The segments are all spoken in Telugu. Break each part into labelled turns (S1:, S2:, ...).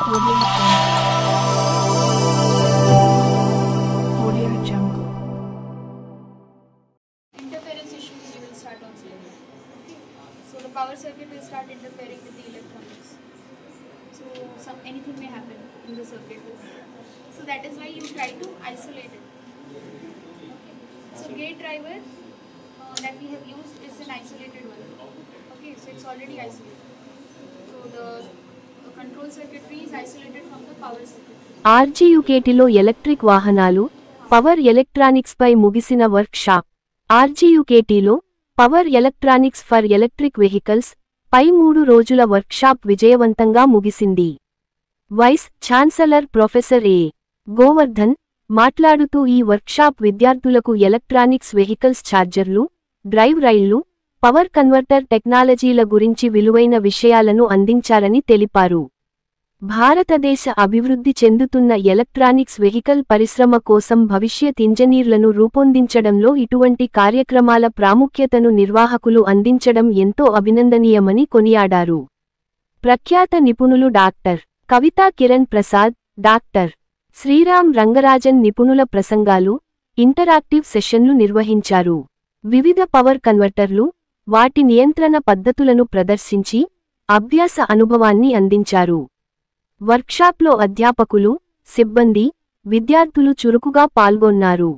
S1: Audio Jungle.
S2: Interference issues you will start observing. So the power circuit will start interfering with the electronics. So anything may happen in the circuit. So that is why you try to isolate it. Okay. So gate driver that we have used is an isolated one. Okay, so it's already isolated. So the control circuitry is isolated from the power circuitry.
S3: ఆర్జీయుకేటీలో ఎలక్ట్రిక్ వాహనాలు పవర్ ఎలక్ట్రానిక్స్ పై ముగిసిన వర్క్ షాప్. ఆర్జీయుకేటీలో power electronics for electric vehicles పై 3 రోజుల వర్క్షాప్ విజయవంతంగా ముగిసింది. Vice chancellor professor A. Govardhan మాట్లాడుతూ ఈ వర్క్షాప్ విద్యార్థులకు ఎలక్ట్రానిక్స్ వెహికల్స్ ఛార్జర్లు, డ్రైవ్ రైళ్లు, పవర్ కన్వర్టర్ టెక్నాలజీల గురించి విలువైన విషయాలను అందించారని తెలిపారు. భారతదేశ అభివృద్ధి చెందుతున్న ఎలక్ట్రానిక్స్ వెహికల్ పరిశ్రమ కోసం భవిష్యత్ ఇంజనీర్లను రూపొందించడంలో ఇటువంటి కార్యక్రమాల ప్రాముఖ్యతను నిర్వాహకులు అందించడం ఎంతో అభినందనీయమని కొనియాడారు. ప్రఖ్యాత నిపుణులు డాక్టర్ కవితా కిరణ్ ప్రసాద్, డాక్టర్ శ్రీరామ్ రంగరాజన్ నిపుణుల ప్రసంగాలు, ఇంటరాక్టివ్ సెషన్లు నిర్వహించారు. వివిధ పవర్ కన్వర్టర్లు, వాటి నియంత్రణ పద్ధతులను ప్రదర్శించి అభ్యాస అనుభవాన్ని అందించారు. వర్క్షాప్లో అధ్యాపకులు, సిబ్బంది, విద్యార్థులు చురుకుగా పాల్గొన్నారు.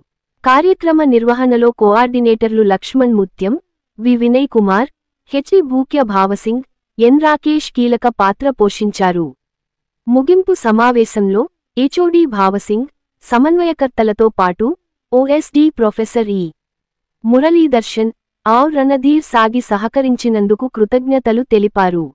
S3: కార్యక్రమ నిర్వహణలో కోఆర్డినేటర్లు లక్ష్మణ్ ముత్యం, వి వినయ్ కుమార్, హెచ్ భూక్య భావసింగ్, ఎన్ రాకేష్ కీలక పాత్ర పోషించారు. ముగింపు సమావేశంలో హెచ్ఓడి భావసింగ్, సమన్వయకర్తలతో పాటు ఓఎస్డి ప్రొఫెసర్ ఇ. మురళీదర్శన్, ఔర్ రణధీర్ సాగి సహకరించినందుకు కృతజ్ఞతలు తెలిపారు.